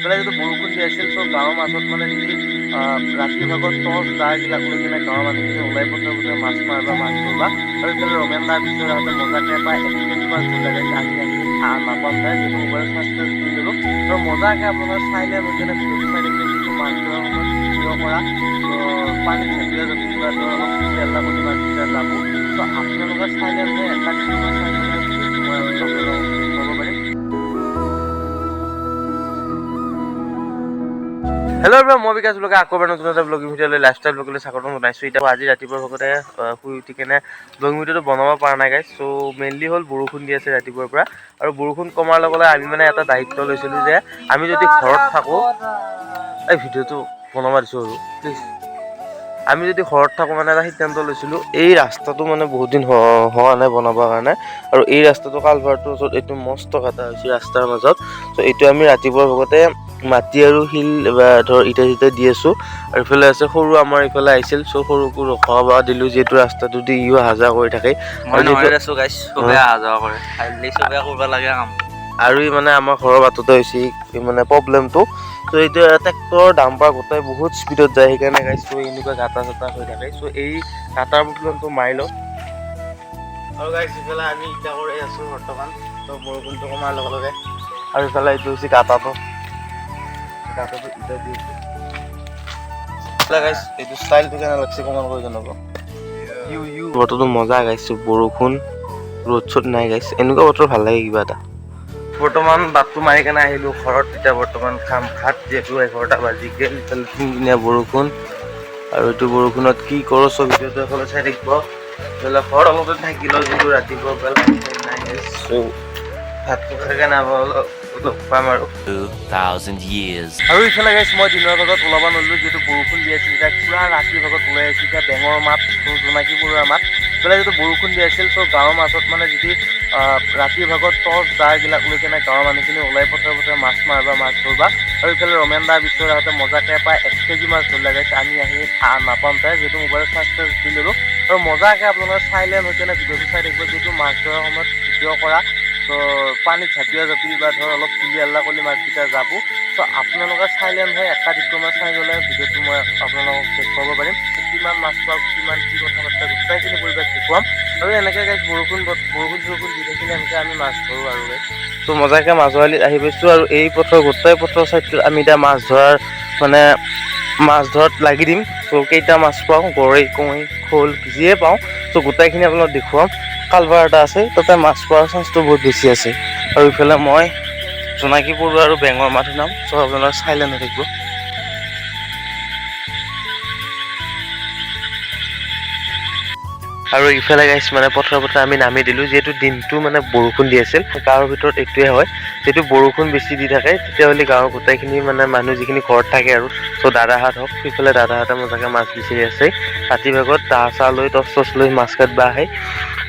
বেলা যিটো বৰষুণ দি আছিল চ' গাঁৱৰ মাজত মানে যদি ৰাতিৰ ভাগত টৰ্চ দাৰবিলাক লৈ কিনে গাঁৱৰ মানুহখিনি ওলাই পঠাব মাছ মাৰিবা মাছ ধৰবা আৰু এইফালে ৰমেন দাৰ বিচৰাহঁতে মজাকে প্ৰায় 1 কেজি মাছ ধৰি লাগে আমি আহি নাপাম নাই যিহেতু মোবাইল চাৰ্জ দি দিলোঁ আৰু মজাকে আপোনাৰ চাইলেণ্ট হৈ কিনে ভিডিঅ'টো চাই থাকিলে যিটো মাছ ধৰাৰ সময়ত ভিডিঅ' কৰা পানীত ঝাঁপিয়া জাপি বা ধৰ অলপ খুলি আল্লাহ কৰি মাছকেইটা যাব চ' আপোনালোকে চাইলেণ্ট হৈ একাধিক সময় চাই গ'লে ভিডিঅ'টো মই আপোনালোকক দেখুৱাব পাৰিম। হেল্ল' ব্ৰ মই বিকাশ ব্লগে আকৌ এবাৰ নতুন এটা ব্লগিং ভিডিঅ'লৈ লাইফষ্টাইল ব্লগলৈ স্বাগতম জনাইছোঁ। এতিয়া আজি ৰাতিপুৱাৰ ভাগতে শুই উঠি কেনে ব্লগিং ভিডিঅ'টো বনাব পৰা নাই গাইছ। চ' মেইনলি হ'ল বৰষুণ দি আছে ৰাতিপুৱাৰ পৰা আৰু বৰষুণ কমাৰ লগে লগে আমি মানে এটা দায়িত্ব লৈছিলোঁ যে আমি যদি ঘৰত থাকোঁ এই ভিডিঅ'টো বনাব দিছোঁ আৰু প্লিজ আমি যদি ঘৰত থাকোঁ মানে এটা সিদ্ধান্ত লৈছিলোঁ এই ৰাস্তাটো মানে বহুত দিন হোৱা নাই বনাবৰ কাৰণে আৰু এই ৰাস্তাটো কালভাৰটোৰ ওচৰত এইটো মস্ত কাটা হৈছে ৰাস্তাৰ মাজত। চ' এইটো আমি ৰাতিপুৱাৰ ভাগতে মাটি আৰু শিল বা ধৰ ইটা চিটা দি আছোঁ আৰু ইফালে আছে সৰু আমাৰ ইফালে আহিছিল চ' সৰুকো ৰখাব দিলোঁ যিহেতু ৰাস্তাটো দি ইও অহা যোৱা কৰি থাকে আৰু ই মানে আমাৰ ঘৰৰ বাটতে হৈছে মানে প্ৰব্লেমটো। চ' এতিয়া ট্ৰেক্টৰ ডাম্পাৰ গোটাই বহুত স্পীডত যায় সেইকাৰণে গাইছোঁ এনেকুৱা গাটা চাটা হৈ থাকে। চ' এই গাটাৰ প্ৰব্লেমটো মাৰি লওঁ আৰু গাইছ ইফালে আমি ইটা কৰি আছোঁ বৰ্তমান। ত' বৰষুণটো কমাৰ লগে লগে আৰু ইফালে এইটো হৈছে গাটাটো ইটা দি গাইছ এইটো ষ্টাইলটো কেনে লাগছে কমেণ্ট কৰি জনাব। বতৰটো মজা গাইছো বৰষুণ ৰ'দ চ'দ নাই গাইছ এনেকুৱা বতৰ ভাল লাগে কিবা এটা। বৰ্তমান বাটটো মাৰি কেনে আহিলোঁ ঘৰত এতিয়া বৰ্তমান খাম ভাত যিহেতু 11টা বাজি গ'ল ইফালে কিনকিনীয়া বৰষুণ আৰু এইটো বৰষুণত কি কৰোঁ চব ভিডিঅ'টো এফালে চাই থাকিব। এইফালে ঘৰত অলপ থাকিলেও যিটো ৰাতিপুৱা বেলা নাই গাইছ। চ' ভাতটো খাই কেনে লগ পাম আৰু 2000 years আৰু ইফালে গাইছ মই দিনৰ ভাগত ওলাব নোৱাৰিলোঁ যিহেতু বৰষুণ দি আছিল। এতিয়া পুৰা ৰাতিৰ ভাগত ওলাই আহিছোঁ এতিয়া বেঙৰ মাত জোনাকী পৰুৱাৰ মাত এইফালে যিটো বৰষুণ দি আছিল চ' গাঁৱৰ মাজত মানে যদি ৰাতিৰ ভাগত টৰ্চ দাৰবিলাক লৈ কিনে গাঁৱৰ মানুহখিনি ওলাই পঠাব মাছ মাৰিবা মাছ ধৰবা আৰু এইফালে ৰমেন দাৰ বিচৰাহঁতে মজাকে প্ৰায় 1 কেজি মাছ ধৰি লাগে আমি আহি নাপাম তাই যিহেতু মোবাইল চাৰ্জ দি দিলোঁ আৰু মজাকে আপোনালোকে চাইলেণ্ট হৈ কিনে ভিডিঅ'টো চাই থাকিব যিহেতু মাছ ধৰাৰ সময়ত ভিডিঅ' কৰা ত' পানীত ঝাঁপিয়া জাপি বা ধৰ অলপ খুলি আল্লাহ কৰি মাছকেইটা যাব। চ' আপোনালোকে চাইলেণ্ট হৈ একাধিক সময় চাই গ'লে ভিডিঅ'টো মই আপোনালোকক দেখুৱাব পাৰিম কিমান মাছ পাওঁ কিমান কি কথা বাৰ্তা গোটেইখিনি পৰিৱেশ দেখুৱাম আৰু এনেকৈ গাইছ বৰষুণ দি থাকিলে এনেকৈ আমি মাছ ধৰোঁ আৰু গাইছ। ত' মজাকে মাজুলীত আহি পাইছোঁ আৰু এই পথৰ গোটেই পথৰ চাইডটোত আমি এতিয়া মাছ ধৰাত লাগি দিম। চ' কেইটা মাছ পাওঁ গৰৈ কাৱৈ শ'ল যিয়ে পাওঁ চ' গোটেইখিনি আপোনাক দেখুৱাম। কালভাৰ এটা আছে তাতে মাছ পোৱাৰ চান্সটো বহুত বেছি আছে আৰু ইফালে মই জোনাকী পৰুৱা আৰু বেঙৰ মাত শুনাম চ' আপোনালোকে চাইলেণ্ট হৈ থাকিব। আৰু ইফালে গাইছ মানে পথৰ আমি নামি দিলোঁ যিহেতু দিনটো মানে বৰষুণ দি আছিল গাঁৱৰ ভিতৰত এইটোৱে হয় যিহেতু বৰষুণ বেছি দি থাকে তেতিয়াহ'লে গাঁৱৰ গোটেইখিনি মানে মানুহ যিখিনি ঘৰত থাকে আৰু চ' দাদাহঁত হওক সেইফালে দাদাহঁতে মজাকে মাছ বিচাৰি আছে ৰাতি ভাগত চাহ লৈ টচ লৈ মাছ কাটবা আহে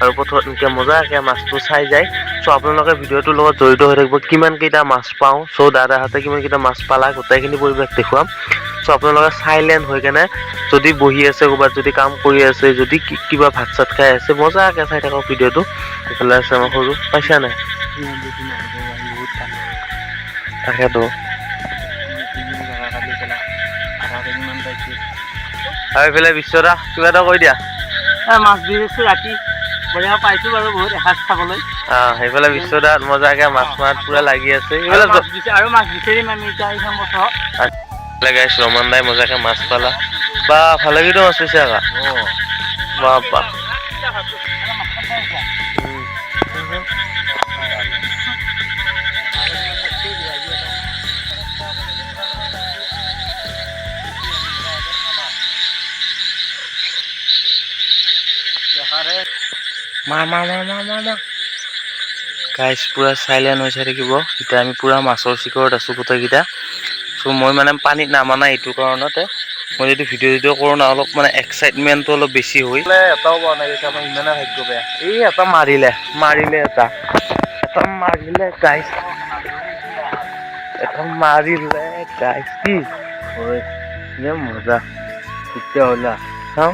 আৰু পথৰত এনেকৈ মজাকে মাছটো চাই যায়। চ' আপোনালোকে ভিডিঅ'টোৰ লগত জড়িত হৈ থাকিব কিমান কেইটা মাছ পাওঁ চ' দাদাহঁতে কিমান কেইটা মাছ পালা গোটেইখিনি পৰিৱেশ দেখুৱাম। চ' আপোনালোকে চাইলেণ্ট হৈ কেনে যদি বহি আছে ক'ৰবাত যদি কাম কৰি আছে যদি কিবা ভাত চাত খাই আছে মজাকে চাই থাকক ভিডিঅ'টো। এইফালে আছে আমাৰ সৰু পাইছা নাই তাকেতো আৰু এইফালে বিশ্বদা কিবা এটা কৈ দিয়া। মাছ ধৰিছোঁ ৰাতি বঢ়িয়া পাইছোঁ বাৰু বহুত এসাঁজ খাবলৈ। সেইফালে বিশ্বদাত মজাকে মাছ মাৰাত পুৰা লাগি আছে আৰু মাছ বিচাৰিম আমি এতিয়া এইখন পথত গাইছ ৰমান দাই মজাকে মাছ পালা বা ভালে কেইটা মাছ পাইছে আকা বাপা গাইছ পুৰা চাইলেণ্ট হৈ চাই থাকিব। এতিয়া আমি পুৰা মাছৰ চিকৰত আছোঁ গোটেইকেইটা। চ' মই মানে পানীত নামা নাই এইটো কাৰণতে মই যদি ভিডিঅ' কৰোঁ না অলপ মানে এক্সাইটমেণ্টটো অলপ বেছি হৈ এটাও পোৱা নাই আমাৰ ইমানে ভাগ্য বেয়া। এই এটা মাৰিলে এটা গাইছ এটা মাৰিলে গাইছ কি মজা তেতিয়াহ'লে চাওঁ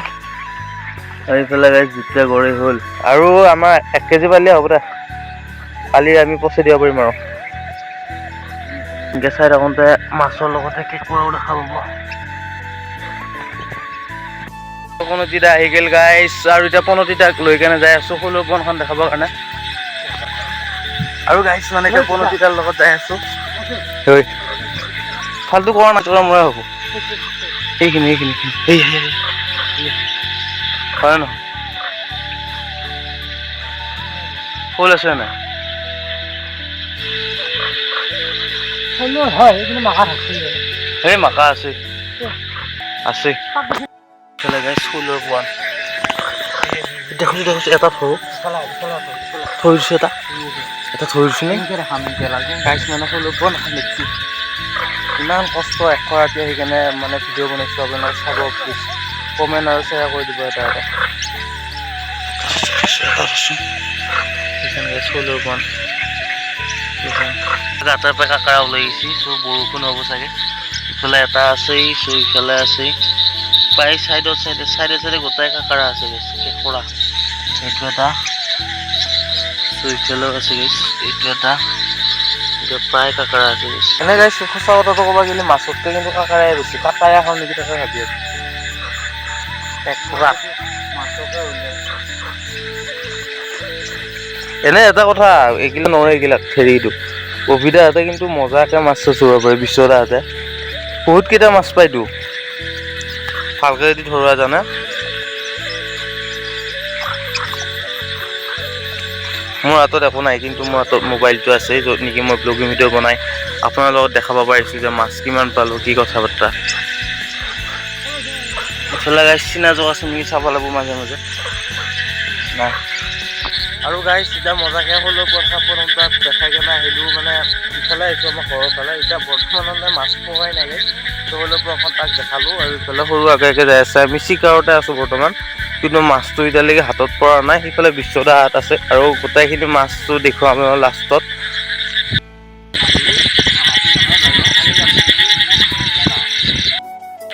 আৰু এইফালে গাইছ যেতিয়া গৰৈ হ'ল আৰু আমাৰ 1 কেজি পালে হ'ব দে কালি আমি পচাই দিব পাৰিম আৰু এনেকৈ চাই থাকোঁতে মাছৰ লগতে কেঁকুৰাও দেখা পাব। পনতিতা আহি গ'ল গাইছ, আৰু এতিয়া পনতিতাক লৈ কেনে যাই আছোঁ সৰু বনখন দেখাবৰ কাৰণে। আৰু গাইছ মানে এতিয়া পনতিতাৰ লগত যাই আছোঁ। ফাল্টু কৰা নাই, তোৰা মৰে হ'ব এইখিনি হয় নহয়? ফুল আছে নাই? হয় কিন্তু মাকা থাকছে সেই মাকা আছে গাইছ ফুলৰ পোৱা দেখোঁ এটা থৈ দিছোঁ, এটা থৈ দিছোঁ নে গাইছ মানে ফুলৰ পোৱা নাখাম দেখি ইমান কষ্ট এশ ৰাতি আহি কেনে মানে ভিডিঅ' বনাইছোঁ। আপোনালোকে চাব প্লিজ, কমেণ্ট আৰু শ্বেয়াৰ কৰি দিব এটা ফুলৰ পোৱা গাঁতৰ পৰা কাকাৰা ওলাই গৈছে। চ' বৰষুণ হ'ব চাগে। ইফালে এটা আছেই, চ' ইফালে আছেই, প্ৰায় চাইডে গোটাই কাকাৰা আছে গেছ কেঁকোৰা। এইটো এটা, চ' ইফালেও আছে গেছ, এইটো এটা, এতিয়া প্ৰায় কাকাৰা আছে গেছ। এনে গাইছ সঁচা কথাটো ক'ব গ'লে মাছতকৈ কিন্তু কাকাৰাই বেছি। কাকাৰাই খাওঁ নেকি তাকে ভাবি আছোঁ। কেঁকোৰা এনে এটা কথা, এইগিলা নহয়, এইগিলাক হেৰিটো কবিতাহঁতে কিন্তু মজাকৈ মাছ চুৰিব পাৰে। বিশ্বদাহঁতে বহুত কেইটা মাছ পায়তো ভালকৈ যদি ধৰোৱা জানে। মোৰ হাতত একো নাই, কিন্তু মোৰ হাতত মোবাইলটো আছে, য'ত নেকি মই ব্লগিং ভিডিঅ' বনাই আপোনাৰ লগত দেখাব পাৰিছোঁ যে মাছ কিমান পালোঁ, কি কথা বাৰ্তা। ইফালে গাইছ চিনা জোক আছে নেকি চাব লাগিব মাজে মাজে নাই। আৰু গাইছ এতিয়া মজাকৈ হ'লেও প্ৰথমতে দেখাই কেনে আহিলোঁ, মানে ইফালে আহিছোঁ আমাৰ ঘৰৰ ফালে। এতিয়া বৰ্তমানলৈ মাছ পোৱাই নাই গাইছ, ত' হ'লেও এখন তাক দেখালোঁ। আৰু ইফালে সৰু আগে যাই আছে, আমি চিকাৰতে আছোঁ বৰ্তমান, কিন্তু মাছটো এতিয়ালৈকে হাতত পৰা নাই। সিফালে বিশ্বদা হাত আছে, আৰু গোটেইখিনি মাছটো দেখুৱাম আমি লাষ্টত।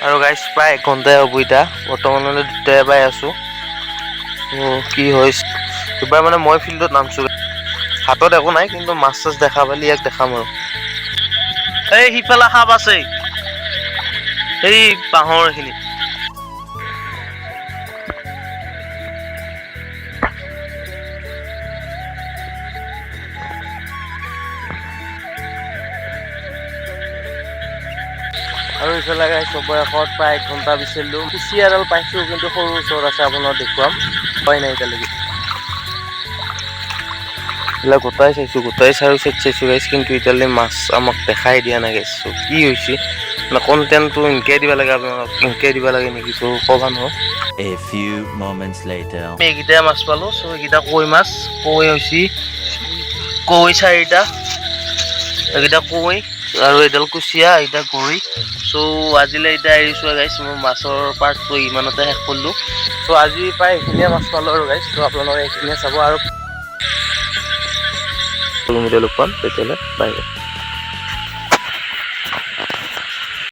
আৰু গাইছ প্ৰায় 1 ঘণ্টাই হ'ব এতিয়া, বৰ্তমানলৈ দুটাই পাই আছোঁ। কি হৈছে এইবাৰ মানে মই ফিল্ডত নামছোঁ, হাতত একো নাই, কিন্তু মাছ চাছ দেখা পালি ইয়াক দেখাম আৰু। এই সিফালে সাপ আছে, এই বাঁহৰ এইখিনি। আৰু ইফালে গাইছ বয়সত প্ৰায় 1 ঘণ্টা বিচাৰিলোঁ, কুচিয়া এডাল পাইছোঁ, কিন্তু সৰু ওচৰত আছে, আপোনাক দেখুৱাম। হয় নাই এতিয়ালৈকে, এইবিলাক গোটাই চাইছোঁ, গোটাই চাইছোঁ গাইছ, কিন্তু এতিয়ালৈ মাছ আমাক দেখাই দিয়া নাই গাইছ। চ' কি হৈছে মানে কণ্টেণ্টটো এনেকৈ দিব লাগে, আপোনালোক এনেকৈ দিব লাগে নেকি, চ' ক'ব নোৱাৰোঁ। A few moments later. এইকেইটাই মাছ পালোঁ। চ' এইকেইটা কৈ মাছ, কৈ হৈছে কৈ 4টা, এইকেইটা কৈ আৰু এডাল কুচিয়া, এইকেইটা গৰৈ। চ' আজিলৈ এতিয়া এৰিছোঁ গাইছ, মোৰ মাছৰ পাৰ্টটো ইমানতে শেষ কৰিলোঁ। চ' আজি প্ৰায় এইখিনিয়ে মাছ পালোঁ আৰু গাইছ। চ' আপোনালোকে এইখিনিয়ে চাব, আৰু লগ পাম তেতিয়াহ'লে বাই বাই।